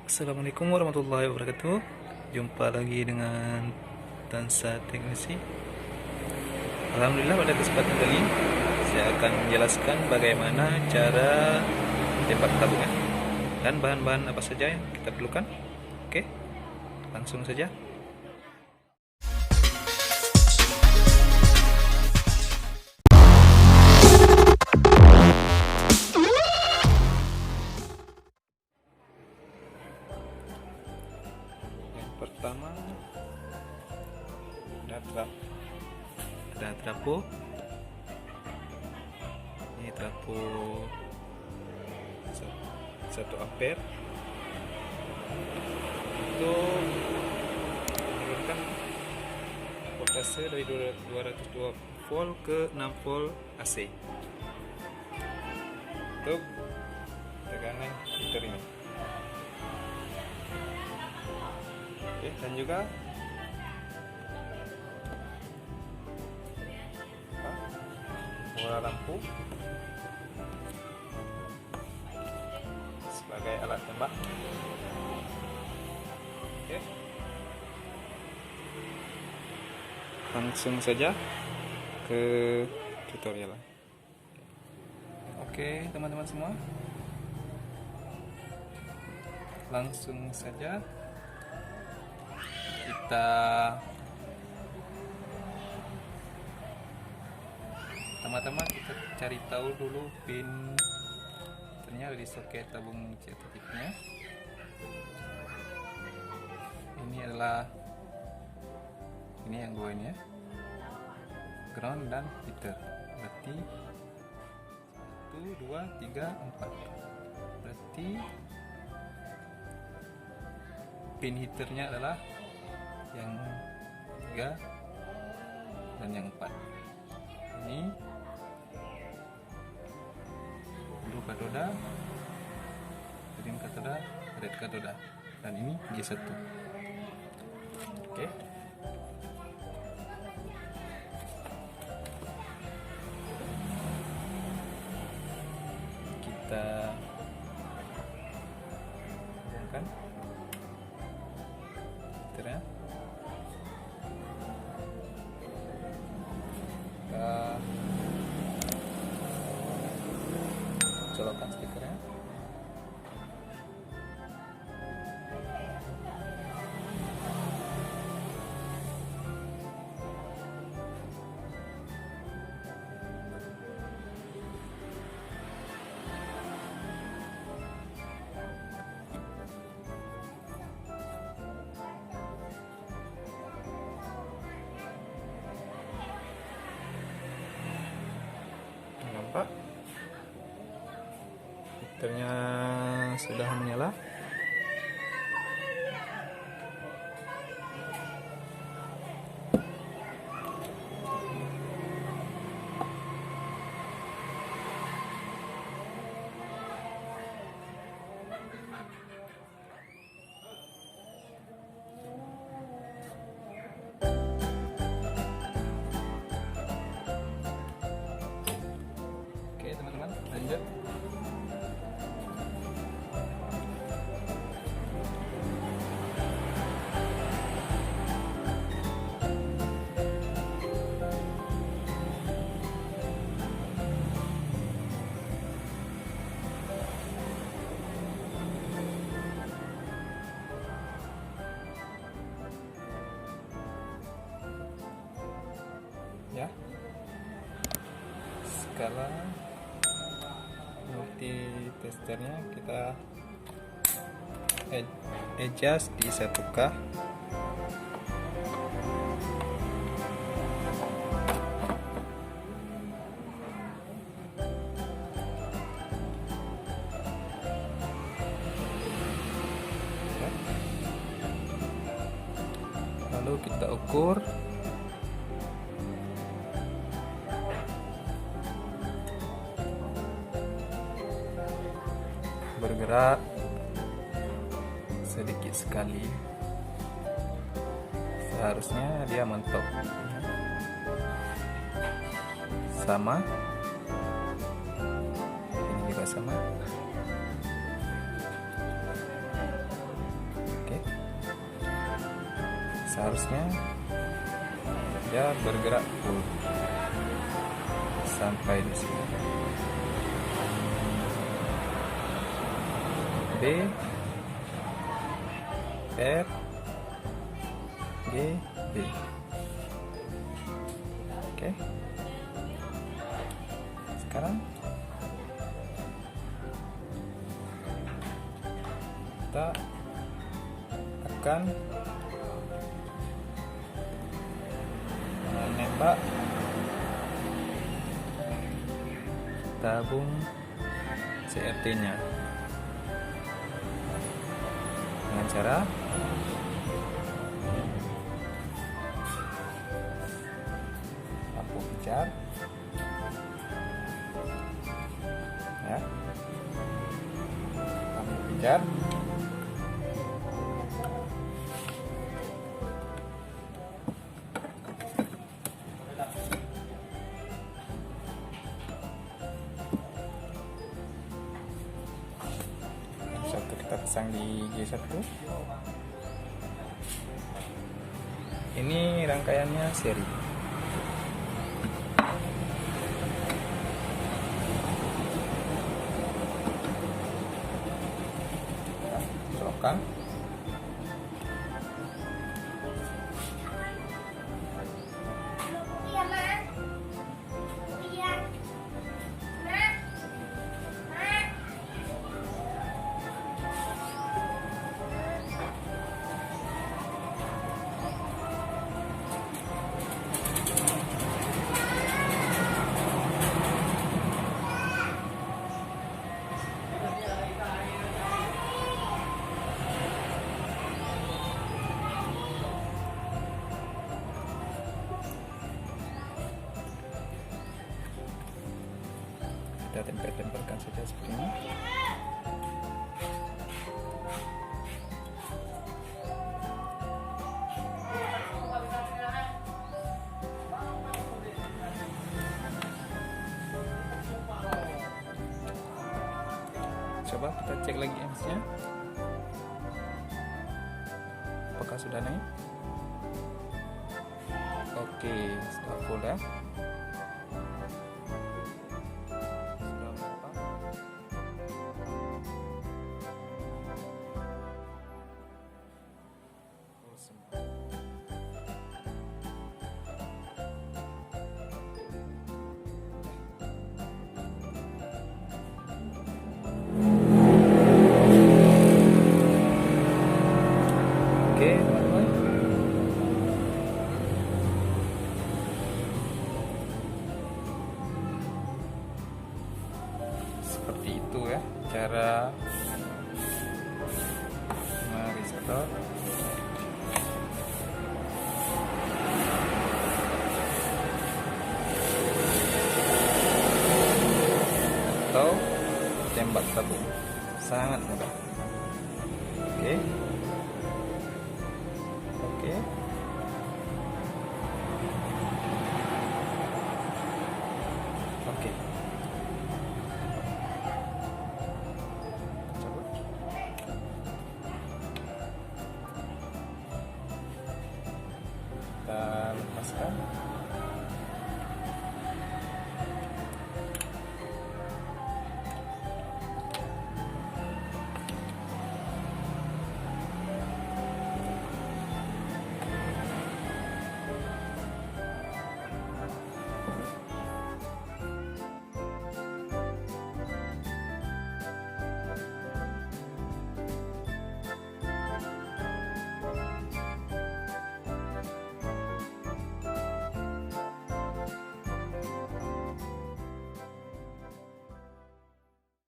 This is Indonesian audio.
Assalamualaikum warahmatullahi wabarakatuh. Jumpa lagi dengan Tansa Teknisi. Alhamdulillah, pada kesempatan kali ini saya akan menjelaskan bagaimana cara tembak tabungan dan bahan-bahan apa saja yang kita perlukan. Oke, langsung saja. Yang pertama ada trafo. Ini trafo 1 ampere untuk menurunkan voltase dari 220 volt ke 6 volt AC untuk tegangan heater ini. Oke, dan juga bola lampu sebagai alat tembak. Oke, langsung saja ke tutorial. Oke, teman-teman semua, langsung saja kita pertama-tama kita cari tahu dulu pin ternyata di soket tabung CCTV-nya. Ini adalah yang dua ini ya, ground dan heater. Berarti 1, 2, 3, 4. Berarti pin heaternya adalah yang 3 dan yang 4. Ini blue katoda, green katoda, red katoda, dan ini G1. Oke. Kita hubungkan heaternya. Kita colokkan stikernya. Nampak heaternya sudah menyala. Oke teman-teman, lanjut. Ya, skala multi testernya kita adjust di 1K. Lalu kita ukur bergerak sedikit sekali, seharusnya dia mentok. Sama, ini juga sama. seharusnya dia bergerak full sampai di sini. B, F, G, B. Oke. Sekarang kita akan menembak tabung CRT-nya dengan cara lampu pijar, ya, lampu pijar. Satu kita pasang di G1. Ini rangkaiannya seri. Colokan. Kita tempel-tempelkan saja seperti ini. Coba kita cek lagi amsnya, apakah sudah naik. Oke, sudah full ya. Oke, teman-teman. Seperti itu ya cara mereset atau tembak tabung. Sangat mudah. Oke. Oke. Oke. Cabut. Kita lepaskan.